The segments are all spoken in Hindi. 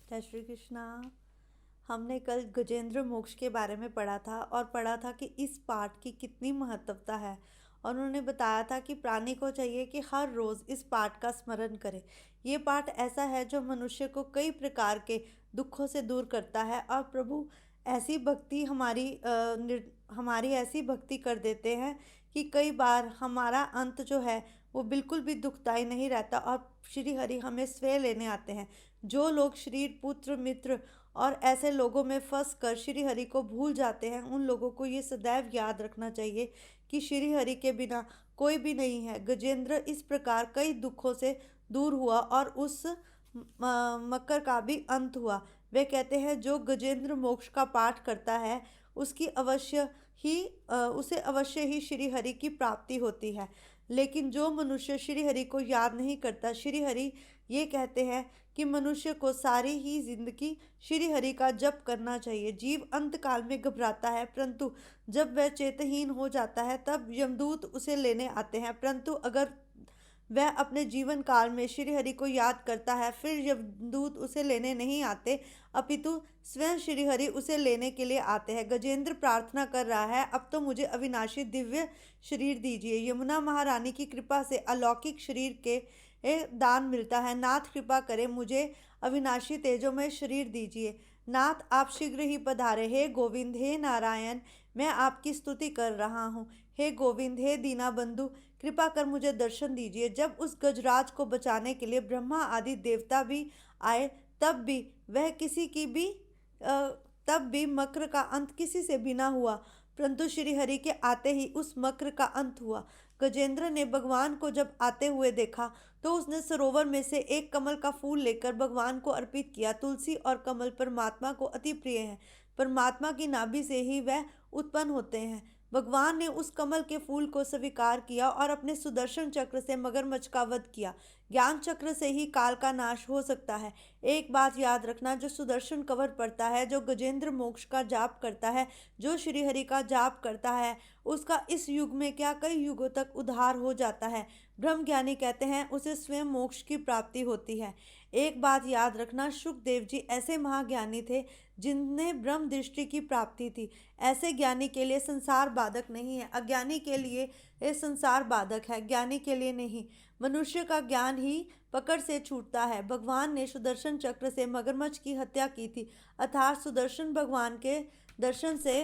जय श्री कृष्णा। हमने कल गजेंद्र मोक्ष के बारे में पढ़ा था और पढ़ा था कि इस पाठ की कितनी महत्वता है। और उन्होंने बताया था कि प्राणी को चाहिए कि हर रोज़ इस पाठ का स्मरण करे। ये पाठ ऐसा है जो मनुष्य को कई प्रकार के दुखों से दूर करता है और प्रभु ऐसी भक्ति हमारी ऐसी भक्ति कर देते हैं कि कई बार हमारा अंत जो है वो बिल्कुल भी दुखदाई नहीं रहता और श्री हरि हमें स्वयं लेने आते हैं। जो लोग शरीर पुत्र मित्र और ऐसे लोगों में फंस कर श्री हरि को भूल जाते हैं, उन लोगों को ये सदैव याद रखना चाहिए कि श्री हरि के बिना कोई भी नहीं है। गजेंद्र इस प्रकार कई दुखों से दूर हुआ और उस मकर का भी अंत हुआ। वे कहते हैं जो गजेंद्र मोक्ष का पाठ करता है उसकी उसे अवश्य ही श्री हरि की प्राप्ति होती है। लेकिन जो मनुष्य श्री हरि को याद नहीं करता, श्री हरि ये कहते हैं कि मनुष्य को सारी ही जिंदगी श्री हरि का जप करना चाहिए। जीव अंत काल में घबराता है, परंतु जब वह चेतहीन हो जाता है तब यमदूत उसे लेने आते हैं। परंतु अगर वह अपने जीवन काल में श्री हरि को याद करता है, फिर यमदूत उसे लेने नहीं आते, अपितु स्वयं श्री हरि उसे लेने के लिए आते हैं। गजेंद्र प्रार्थना कर रहा है, अब तो मुझे अविनाशी दिव्य शरीर दीजिए। यमुना महारानी की कृपा से अलौकिक शरीर के दान मिलता है। नाथ कृपा करें, मुझे अविनाशी तेजोमय शरीर दीजिए। नाथ आप शीघ्र ही पधारे। हे गोविंद, हे नारायण, मैं आपकी स्तुति कर रहा हूँ। हे गोविंद, हे दीना बंधु, कृपा कर मुझे दर्शन दीजिए। जब उस गजराज को बचाने के लिए ब्रह्मा आदि देवता भी आए, तब भी वह किसी की भी तब भी मक्र का अंत किसी से भी ना हुआ, परंतु श्री हरि के आते ही उस मक्र का अंत हुआ। गजेंद्र ने भगवान को जब आते हुए देखा तो उसने सरोवर में से एक कमल का फूल लेकर भगवान को अर्पित किया। तुलसी और कमल परमात्मा को अति प्रिय हैं। परमात्मा की नाभि से ही वह उत्पन्न होते हैं। भगवान ने उस कमल के फूल को स्वीकार किया और अपने सुदर्शन चक्र से मगरमच्छ का वध किया। ज्ञान चक्र से ही काल का नाश हो सकता है। एक बात याद रखना, जो सुदर्शन कवर पड़ता है, जो गजेंद्र मोक्ष का जाप करता है, जो श्री हरि का जाप करता है, उसका इस युग में क्या कई युगों तक उद्धार हो जाता है। ब्रह्म ज्ञानी कहते हैं उसे स्वयं मोक्ष की प्राप्ति होती है। एक बात याद रखना, शुकदेव जी ऐसे महाज्ञानी थे जिन्हें ब्रह्म दृष्टि की प्राप्ति थी। ऐसे ज्ञानी के लिए संसार बाधक नहीं है। अज्ञानी के लिए ये संसार बाधक है, ज्ञानी के लिए नहीं। मनुष्य का ज्ञान ही पकड़ से छूटता है। भगवान ने सुदर्शन चक्र से मगरमच्छ की हत्या की थी, अर्थात सुदर्शन भगवान के दर्शन से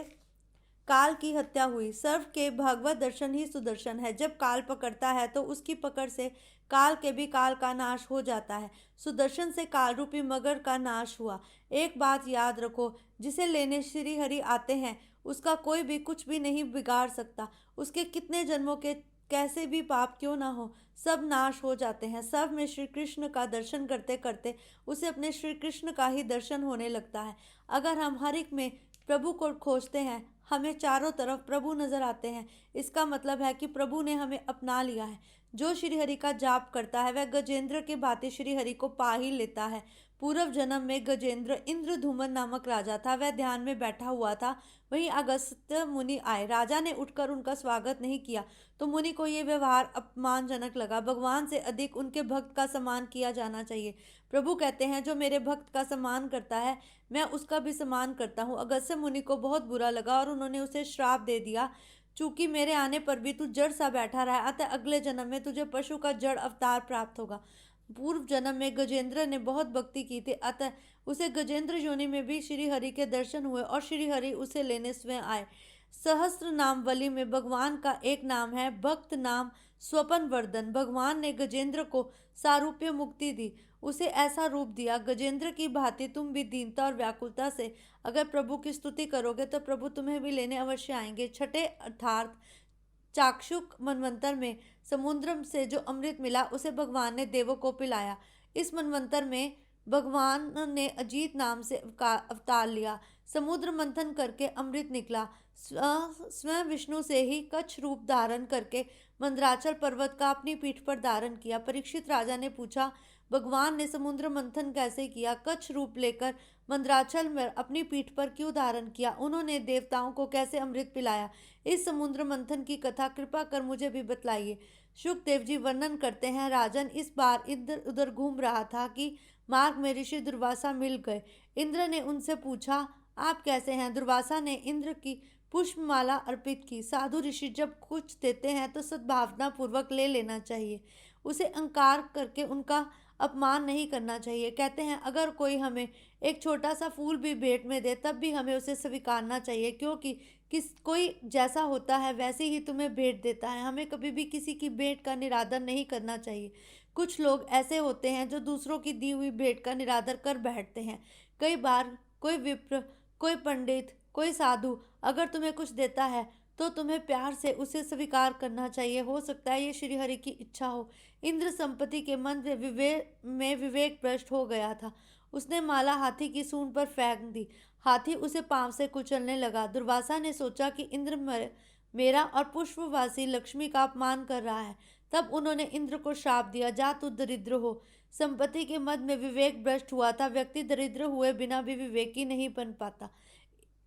काल की हत्या हुई। सर्व के भगवत दर्शन ही सुदर्शन है। जब काल पकड़ता है तो उसकी पकड़ से काल के भी काल का नाश हो जाता है। सुदर्शन से काल रूपी मगर का नाश हुआ। एक बात याद रखो, जिसे लेने श्री हरि आते हैं उसका कोई भी कुछ भी नहीं बिगाड़ सकता। उसके कितने जन्मों के कैसे भी पाप क्यों ना हो, सब नाश हो जाते हैं। सब में श्री कृष्ण का दर्शन करते करते उसे अपने श्री कृष्ण का ही दर्शन होने लगता है। अगर हम हर एक में प्रभु को खोजते हैं, हमें चारों तरफ प्रभु नजर आते हैं। इसका मतलब है कि प्रभु ने हमें अपना लिया है। जो श्री हरि का जाप करता है वह गजेंद्र के भांति श्री हरि को पा ही लेता है। पूर्व जन्म में गजेंद्र इंद्रधूमन नामक राजा था। वह ध्यान में बैठा हुआ था। वहीं अगस्त्य मुनि आए। राजा ने उठकर उनका स्वागत नहीं किया तो मुनि को ये व्यवहार अपमानजनक लगा। भगवान से अधिक उनके भक्त का सम्मान किया जाना चाहिए। प्रभु कहते हैं जो मेरे भक्त का सम्मान करता है मैं उसका भी सम्मान करता हूँ। अगस्त्य मुनि को बहुत बुरा लगा और उन्होंने उसे श्राप दे दिया, चूंकि मेरे आने पर भी तू जड़ सा बैठा रहा, अतः अगले जन्म में तुझे पशु का जड़ अवतार प्राप्त होगा। पूर्व जन्म में गजेंद्र ने बहुत भक्ति की थी, अतः उसे गजेंद्र योनि में भी श्री हरि के दर्शन हुए और श्री हरि उसे लेने स्वयं आए। सहस्त्र नाम वली में भगवान का एक नाम है भक्त नाम स्वपन वर्धन। भगवान ने गजेंद्र को सारूप्य मुक्ति दी, उसे ऐसा रूप दिया। गजेंद्र की भांति तुम भी दीनता और व्याकुलता से अगर प्रभु की स्तुति करोगे तो प्रभु तुम्हें भी लेने अवश्य आएंगे। छठे अर्थात चाक्षुक मनवंतर में समुद्र से जो अमृत मिला उसे भगवान ने देवों को पिलाया। इस मनवंतर में भगवान ने अजीत नाम से अवतार लिया। समुद्र मंथन करके अमृत निकला। स्वयं विष्णु से ही कच्छ रूप धारण करके मंदराचल पर्वत का अपनी पीठ पर धारण किया। परीक्षित राजा ने पूछा, भगवान ने समुद्र मंथन कैसे किया? कच्छ रूप लेकर मंदराचल में अपनी पीठ पर क्यों धारण किया? उन्होंने देवताओं को कैसे अमृत पिलाया? इस समुद्र मंथन की कथा कृपा कर मुझे भी बतलाइए। शुकदेव जी वर्णन करते हैं, राजन इस बार इधर उधर घूम रहा था कि मार्ग में ऋषि दुर्वासा मिल गए। इंद्र ने उनसे पूछा, आप कैसे हैं? दुर्वासा ने इंद्र की पुष्पमाला अर्पित की। साधु ऋषि जब कुछ देते हैं तो सद्भावना पूर्वक ले लेना चाहिए, उसे अहंकार करके उनका अपमान नहीं करना चाहिए। कहते हैं अगर कोई हमें एक छोटा सा फूल भी भेंट में दे तब भी हमें उसे स्वीकारना चाहिए, क्योंकि कोई जैसा होता है वैसे ही तुम्हें भेंट देता है। हमें कभी भी किसी की भेंट का निरादर नहीं करना चाहिए। कुछ लोग ऐसे होते हैं जो दूसरों की दी हुई भेंट का निरादर कर बैठते हैं। कई बार कोई विप्र, कोई पंडित, कोई साधु अगर तुम्हें कुछ देता है तो तुम्हें प्यार से उसे स्वीकार करना चाहिए। हो सकता है ये श्री हरि की इच्छा हो। इंद्र संपत्ति के मन में विवेक भ्रष्ट हो गया था। उसने माला हाथी की सूंड पर फेंक दी। हाथी उसे पांव से कुचलने लगा। दुर्वासा ने सोचा कि इंद्र मेरा और पुष्पवासी लक्ष्मी का अपमान कर रहा है। तब उन्होंने इंद्र को शाप दिया, जा तू दरिद्र हो। संपत्ति के मद में विवेक भ्रष्ट हुआ था। व्यक्ति दरिद्र हुए बिना भी विवेकी नहीं बन पाता।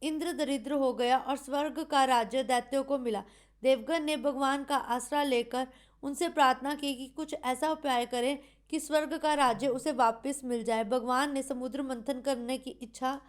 इंद्र दरिद्र हो गया और स्वर्ग का राज्य दैत्यों को मिला। देवगण ने भगवान का आसरा लेकर उनसे प्रार्थना की कि कुछ ऐसा उपाय करें कि स्वर्ग का राज्य उसे वापस मिल जाए। भगवान ने समुद्र मंथन करने की इच्छा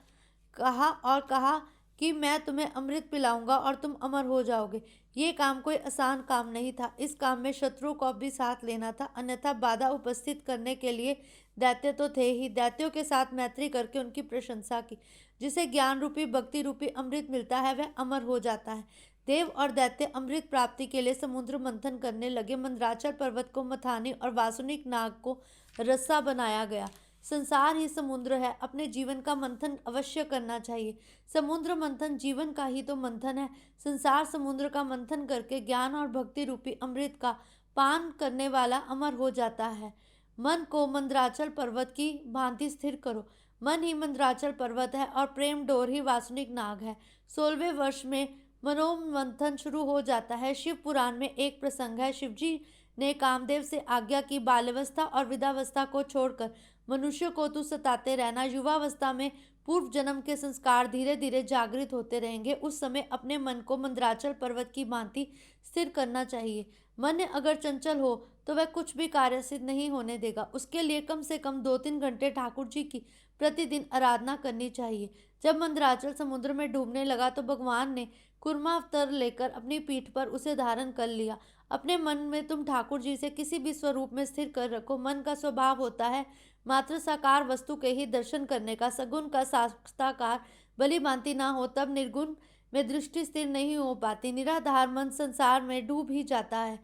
कहा कि मैं तुम्हें अमृत पिलाऊंगा और तुम अमर हो जाओगे। ये काम कोई आसान काम नहीं था। इस काम में शत्रु को भी साथ लेना था, अन्यथा बाधा उपस्थित करने के लिए दैत्य तो थे ही। दैत्यों के साथ मैत्री करके उनकी प्रशंसा की। जिसे ज्ञान रूपी भक्ति रूपी अमृत मिलता है वह अमर हो जाता है। देव और दैत्य अमृत प्राप्ति के लिए समुद्र मंथन करने लगे। मंदराचल पर्वत को मथानी और वासुनिक नाग को रस्सा बनाया गया। संसार ही समुद्र है, अपने जीवन का मंथन अवश्य करना चाहिए। समुद्र मंथन जीवन का ही तो मंथन है। संसार समुद्र का मंथन करके ज्ञान और भक्ति रूपी अमृत का पान करने वाला अमर हो जाता है। मन को मंदराचल पर्वत की भांति स्थिर करो। मन ही मंदराचल पर्वत है और प्रेम डोर ही वासुनिक नाग है। 16वें वर्ष में मनोमंथन शुरू हो जाता है। शिव पुराण में एक प्रसंग है। शिवजी ने कामदेव से आज्ञा की, बाल्यावस्था और वृद्धावस्था को छोड़कर मनुष्य को तू सताते रहना। युवावस्था में पूर्व जन्म के संस्कार धीरे धीरे जागृत होते रहेंगे। उस समय अपने मन को मंदराचल पर्वत की भांति स्थिर करना चाहिए। मन अगर चंचल हो तो वह कुछ भी कार्य सिद्ध नहीं होने देगा। उसके लिए कम से कम 2-3 घंटे ठाकुर जी की प्रतिदिन आराधना करनी चाहिए। जब मंदराचल समुद्र में डूबने लगा तो भगवान ने कूर्मावतार लेकर अपनी पीठ पर उसे धारण कर लिया। अपने मन में तुम ठाकुर जी से किसी भी स्वरूप में स्थिर कर रखो। मन का स्वभाव होता है मात्र साकार वस्तु के ही दर्शन करने का। सगुण का साक्षात्कार भली भांति ना हो तब निर्गुण में दृष्टि स्थिर नहीं हो पाती। निराधार मन संसार में डूब ही जाता है,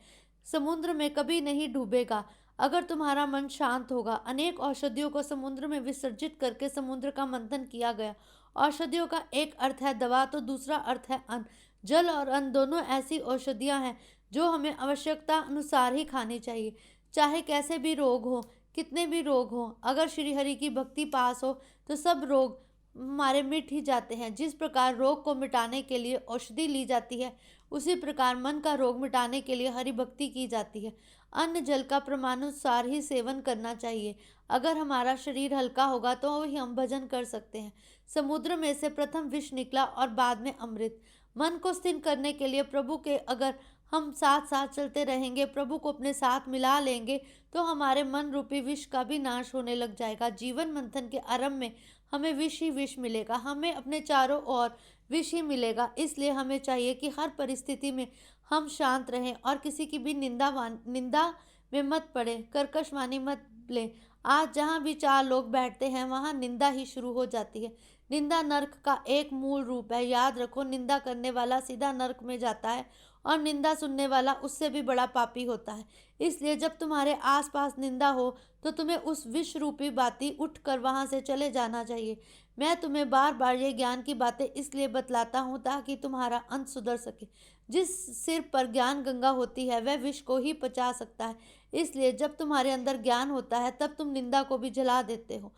समुद्र में कभी नहीं डूबेगा। अगर तुम्हारा मन शांत होगा। अनेक औषधियों को समुद्र में विसर्जित करके समुद्र का मंथन किया गया। औषधियों का एक अर्थ है दवा तो दूसरा अर्थ है अन्न। जल और अन्न दोनों ऐसी औषधियां हैं जो हमें आवश्यकता अनुसार ही खानी चाहिए, चाहे कैसे भी रोग हो, कितने भी रोग हो। अगर श्री हरि की भक्ति पास हो तो सब रोग हमारे मिट ही जाते हैं। जिस प्रकार रोग को मिटाने के लिए औषधि ली जाती है, उसी प्रकार मन का रोग मिटाने के लिए हरि भक्ति की जाती है। अन्न जल का प्रमाणानुसार ही सेवन करना चाहिए। अगर हमारा शरीर हल्का होगा तो ही हम भजन कर सकते हैं। समुद्र में से प्रथम विष निकला और बाद में अमृत। मन को स्थिर करने के लिए प्रभु के अगर हम साथ साथ चलते रहेंगे, प्रभु को अपने साथ मिला लेंगे तो हमारे मन रूपी विष का भी नाश होने लग जाएगा। जीवन मंथन के आरंभ में हमें विष ही विष मिलेगा, हमें अपने चारों ओर विष ही मिलेगा। इसलिए हमें चाहिए कि हर परिस्थिति में हम शांत रहें और किसी की भी निंदा में मत पड़े, कर्कश वाणी मत लें। आज जहाँ भी 4 लोग बैठते हैं वहाँ निंदा ही शुरू हो जाती है। निंदा नरक का एक मूल रूप है। याद रखो, निंदा करने वाला सीधा नरक में जाता है और निंदा सुनने वाला उससे भी बड़ा पापी होता है। इसलिए जब तुम्हारे आसपास निंदा हो तो तुम्हें उस विष रूपी बाती उठकर वहां से चले जाना चाहिए। मैं तुम्हें बार बार ये ज्ञान की बातें इसलिए बतलाता हूँ ताकि तुम्हारा अंत सुधर सके। जिस सिर पर ज्ञान गंगा होती है वह विष को ही पचा सकता है। इसलिए जब तुम्हारे अंदर ज्ञान होता है तब तुम निंदा को भी जला देते हो।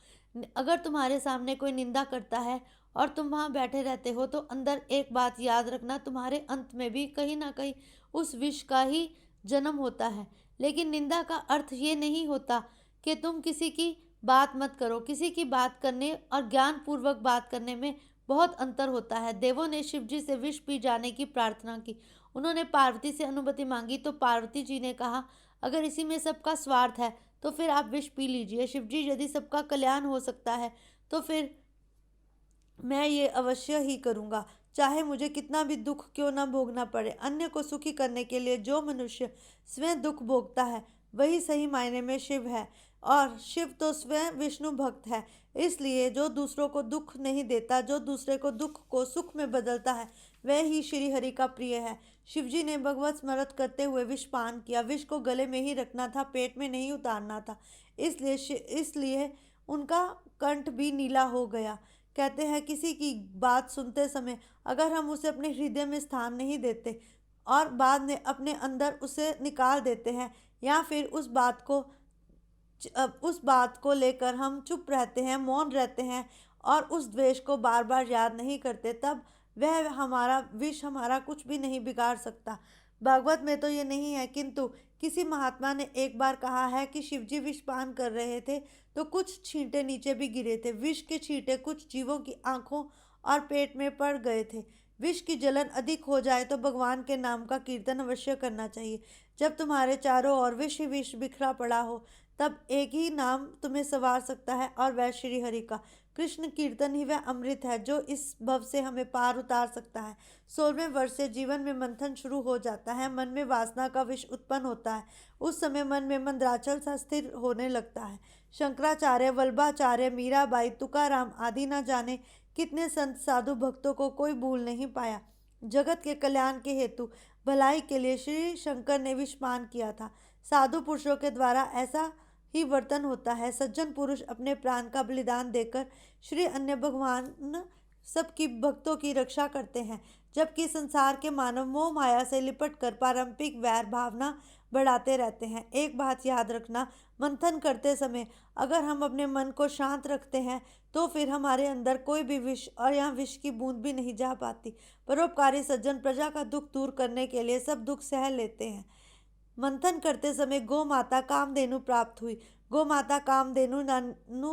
अगर तुम्हारे सामने कोई निंदा करता है और तुम वहाँ बैठे रहते हो तो अंदर एक बात याद रखना, तुम्हारे अंत में भी कहीं ना कहीं उस विष का ही जन्म होता है। लेकिन निंदा का अर्थ ये नहीं होता कि तुम किसी की बात मत करो। किसी की बात करने और ज्ञान पूर्वक बात करने में बहुत अंतर होता है। देवों ने शिवजी से विष पी जाने की प्रार्थना की। उन्होंने पार्वती से अनुमति मांगी तो पार्वती जी ने कहा, अगर इसी में सबका स्वार्थ है तो फिर आप विष पी लीजिए। शिवजी, यदि सबका कल्याण हो सकता है तो फिर मैं ये अवश्य ही करूँगा, चाहे मुझे कितना भी दुख क्यों ना भोगना पड़े। अन्य को सुखी करने के लिए जो मनुष्य स्वयं दुख भोगता है वही सही मायने में शिव है, और शिव तो स्वयं विष्णु भक्त है। इसलिए जो दूसरों को दुख नहीं देता, जो दूसरे को दुख को सुख में बदलता है, वह ही श्री हरि का प्रिय है। शिवजी ने भगवत स्मरण करते हुए विष पान किया। विष को गले में ही रखना था, पेट में नहीं उतारना था। इसलिए उनका कंठ भी नीला हो गया। कहते हैं, किसी की बात सुनते समय अगर हम उसे अपने हृदय में स्थान नहीं देते और बाद में अपने अंदर उसे निकाल देते हैं, या फिर उस बात को लेकर हम चुप रहते हैं, मौन रहते हैं और उस द्वेष को बार बार याद नहीं करते, तब वह हमारा विष हमारा कुछ भी नहीं बिगाड़ सकता। भागवत में तो ये नहीं है, किंतु किसी महात्मा ने एक बार कहा है कि शिवजी विष पान कर रहे थे तो कुछ छींटे नीचे भी गिरे थे। विष के छींटे कुछ जीवों की आंखों और पेट में पड़ गए थे। विष की जलन अधिक हो जाए तो भगवान के नाम का कीर्तन अवश्य करना चाहिए। जब तुम्हारे चारों ओर विष ही विष बिखरा पड़ा हो, तब एक ही नाम तुम्हें संवार सकता है, और वह श्री हरि का कृष्ण कीर्तन ही वह अमृत है जो इस भव से हमें पार उतार सकता है। 16वें वर्ष से जीवन में मंथन शुरू हो जाता है। मन में वासना का विष उत्पन्न होता है। उस समय मन में मंद्राचल सा स्थिर होने लगता है। शंकराचार्य, वल्लभाचार्य, मीराबाई, तुकाराम आदि न जाने कितने संत साधु भक्तों को कोई भूल नहीं पाया। जगत के कल्याण के हेतु, भलाई के लिए श्री शंकर ने विष पान किया था। साधु पुरुषों के द्वारा ऐसा ही वर्तन होता है। सज्जन पुरुष अपने प्राण का बलिदान देकर श्री अन्य भगवान सबकी भक्तों की रक्षा करते हैं, जबकि संसार के मानव मोह माया से लिपट कर पारंपरिक वैर भावना बढ़ाते रहते हैं। एक बात याद रखना, मंथन करते समय अगर हम अपने मन को शांत रखते हैं तो फिर हमारे अंदर कोई भी विष और यहाँ विष की बूंद भी नहीं जा पाती। परोपकारी सज्जन प्रजा का दुख दूर करने के लिए सब दुख सह लेते हैं। मंथन करते समय गौ माता कामधेनु प्राप्त हुई। गौ माता कामधेनु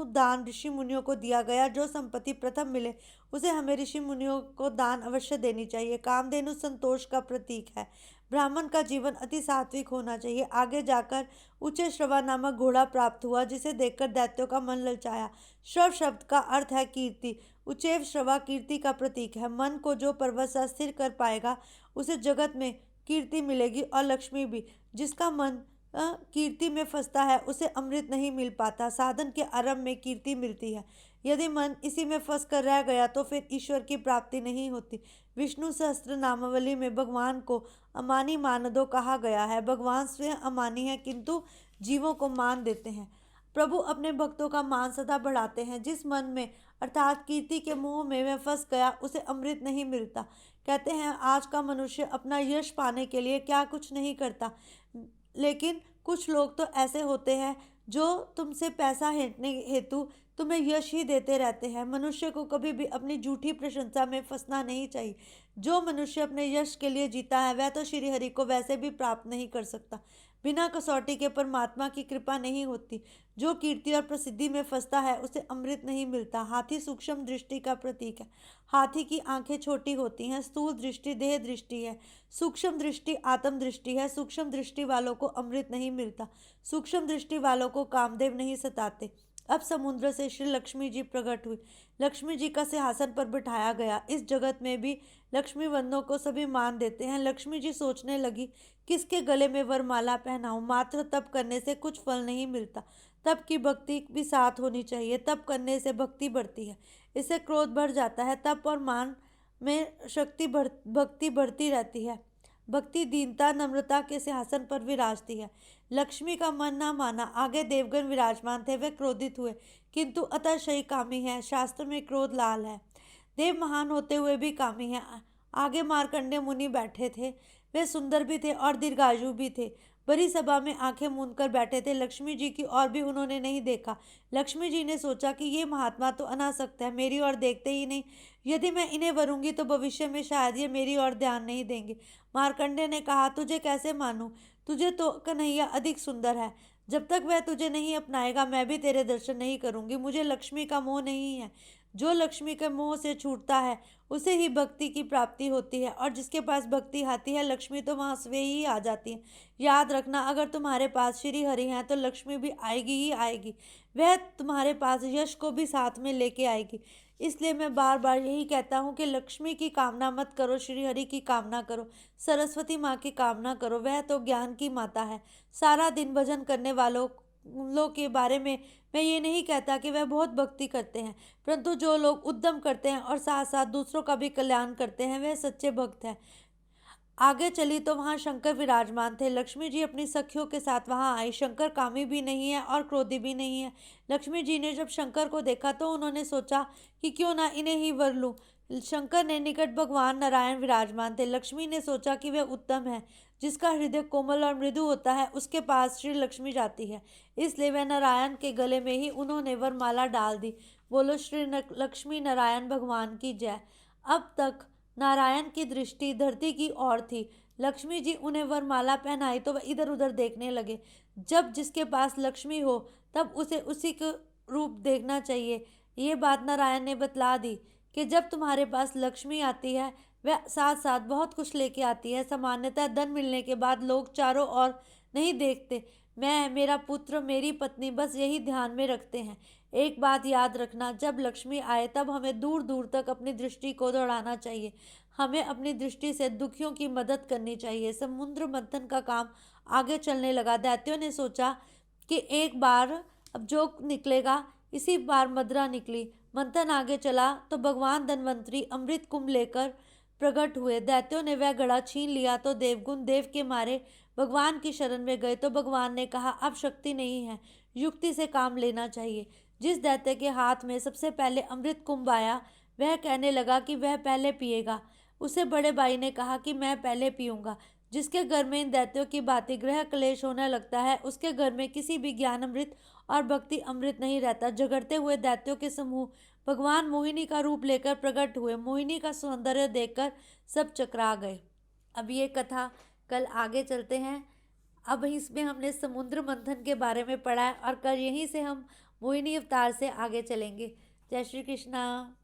दान ऋषि मुनियों को दिया गया। जो संपत्ति प्रथम मिले उसे हमें ऋषि मुनियों को दान अवश्य देनी चाहिए। कामधेनु संतोष का प्रतीक है। ब्राह्मण का जीवन अति सात्विक होना चाहिए। आगे जाकर उच्च श्रवा नामक घोड़ा प्राप्त हुआ, जिसे देखकर दैत्यों का मन ललचाया। श्रव शब्द का अर्थ है कीर्ति। उच्चैव श्रवा कीर्ति का प्रतीक है। मन को जो पर्वत सा स्थिर कर पाएगा उसे जगत में कीर्ति मिलेगी और लक्ष्मी भी। जिसका मन कीर्ति में फंसता है उसे अमृत नहीं मिल पाता। साधन के आरंभ में कीर्ति मिलती है। यदि मन इसी में फंस कर रह गया तो फिर ईश्वर की प्राप्ति नहीं होती। विष्णु सहस्त्र नामावली में भगवान को अमानी मानदो कहा गया है। भगवान स्वयं अमानी है किंतु जीवों को मान देते हैं। प्रभु अपने भक्तों का मान सदा बढ़ाते हैं। जिस मन में अर्थात कीर्ति के मोह में वह फंस गया उसे अमृत नहीं मिलता। कहते हैं, आज का मनुष्य अपना यश पाने के लिए क्या कुछ नहीं करता, लेकिन कुछ लोग तो ऐसे होते हैं जो तुमसे पैसा हेंटने हेतु तुम्हें यश ही देते रहते हैं। मनुष्य को कभी भी अपनी झूठी प्रशंसा में फंसना नहीं चाहिए। जो मनुष्य अपने यश के लिए जीता है वह तो श्री हरि को वैसे भी प्राप्त नहीं कर सकता। बिना कसौटी के परमात्मा की कृपा नहीं होती। जो कीर्ति और प्रसिद्धि में फंसता है उसे अमृत नहीं मिलता। हाथी सूक्ष्म दृष्टि का प्रतीक है। हाथी की आंखें छोटी होती हैं। स्थूल दृष्टि देह दृष्टि है, सूक्ष्म दृष्टि आत्म दृष्टि है। सूक्ष्म दृष्टि वालों को अमृत नहीं मिलता। सूक्ष्म दृष्टि वालों को कामदेव नहीं सताते। अब समुद्र से श्री लक्ष्मी जी प्रकट हुई। लक्ष्मी जी का सिंहासन पर बिठाया गया। इस जगत में भी लक्ष्मी बंदों को सभी मान देते हैं। लक्ष्मी जी सोचने लगी, किसके गले में वरमाला पहनाऊं। मात्र तप करने से कुछ फल नहीं मिलता। तप की भक्ति भी साथ होनी चाहिए। तप करने से भक्ति बढ़ती है, इससे क्रोध बढ़ जाता है। तप और मान में भक्ति बढ़ती रहती है। भक्ति दीनता नम्रता के सिंहासन पर विराजती है। लक्ष्मी का मन ना माना। आगे देवगण विराजमान थे, वे क्रोधित हुए, किंतु अतशयी कामी है। शास्त्र में क्रोध लाल है। देव महान होते हुए भी कामी है। आगे मार्कंडेय मुनि बैठे थे, वे सुंदर भी थे और दीर्घायु भी थे। बड़ी सभा में आंखें मूंद कर बैठे थे। लक्ष्मी जी की ओर भी उन्होंने नहीं देखा। लक्ष्मी जी ने सोचा कि ये महात्मा तो अनासक्त है, मेरी ओर देखते ही नहीं। यदि मैं इन्हें वरूंगी तो भविष्य में शायद ये मेरी ओर ध्यान नहीं देंगे। मार्कंडेय ने कहा, तुझे कैसे मानूं? तुझे तो कन्हैया अधिक सुंदर है। जब तक वह तुझे नहीं अपनाएगा मैं भी तेरे दर्शन नहीं करूंगी। मुझे लक्ष्मी का मोह नहीं है। जो लक्ष्मी के मोह से छूटता है उसे ही भक्ति की प्राप्ति होती है, और जिसके पास भक्ति आती है लक्ष्मी तो वहाँ से ही आ जाती है। याद रखना, अगर तुम्हारे पास श्री हरि हैं तो लक्ष्मी भी आएगी ही आएगी। वह तुम्हारे पास यश को भी साथ में लेके आएगी। इसलिए मैं बार बार यही कहता हूँ कि लक्ष्मी की कामना मत करो, श्री हरि की कामना करो, सरस्वती माँ की कामना करो। वह तो ज्ञान की माता है। सारा दिन भजन करने वालों लोग के बारे में मैं ये नहीं कहता कि वह बहुत भक्ति करते हैं, परंतु जो लोग उद्यम करते हैं और साथ साथ दूसरों का भी कल्याण करते हैं वह सच्चे भक्त हैं। आगे चली तो वहां शंकर विराजमान थे। लक्ष्मी जी अपनी सखियों के साथ वहां आई। शंकर कामी भी नहीं है और क्रोधी भी नहीं है। लक्ष्मी जी ने जब शंकर को देखा तो उन्होंने सोचा कि क्यों ना इन्हें ही वर लूं। शंकर ने निकट भगवान नारायण विराजमान थे। लक्ष्मी ने सोचा कि वह उत्तम है, जिसका हृदय कोमल और मृदु होता है उसके पास श्री लक्ष्मी जाती है। इसलिए वह नारायण के गले में ही उन्होंने वरमाला डाल दी। बोलो श्री लक्ष्मी नारायण भगवान की जय। अब तक नारायण की दृष्टि धरती की ओर थी। लक्ष्मी जी उन्हें वरमाला पहनाई तो वह इधर उधर देखने लगे। जब जिसके पास लक्ष्मी हो तब उसे उसी का रूप देखना चाहिए। ये बात नारायण ने बतला दी कि जब तुम्हारे पास लक्ष्मी आती है वह साथ साथ बहुत कुछ लेके आती है। सामान्यतः धन मिलने के बाद लोग चारों ओर नहीं देखते, मैं, मेरा पुत्र, मेरी पत्नी, बस यही ध्यान में रखते हैं। एक बात याद रखना, जब लक्ष्मी आए तब हमें दूर दूर तक अपनी दृष्टि को दौड़ाना चाहिए। हमें अपनी दृष्टि से दुखियों की मदद करनी चाहिए। समुद्र मंथन का काम आगे चलने लगा। दैत्यों ने सोचा कि एक बार अब जो निकलेगा, इसी बार मदरा निकली। मंथन आगे चला तो भगवान धन्वंतरी अमृत कुंभ लेकर प्रकट हुए। दैत्यों ने वह घड़ा छीन लिया तो देवगुण देव के मारे भगवान की शरण में गए। तो भगवान ने कहा अब शक्ति नहीं है, युक्ति से काम लेना चाहिए। जिस दैत्य के हाथ में सबसे पहले अमृत कुंभ आया वह कहने लगा कि वह पहले पिएगा। उसे बड़े भाई ने कहा कि मैं पहले पीऊंगा। जिसके घर में इन दैत्यों की भांति ग्रह क्लेश होने लगता है उसके घर में किसी भी ज्ञान अमृत और भक्ति अमृत नहीं रहता। झगड़ते हुए दैत्यों के समूह भगवान मोहिनी का रूप लेकर प्रकट हुए। मोहिनी का सौंदर्य देखकर सब चकरा गए। अब ये कथा कल आगे चलते हैं। अब इसमें हमने समुद्र मंथन के बारे में पढ़ा है और कल यहीं से हम मोहिनी अवतार से आगे चलेंगे। जय श्री कृष्णा।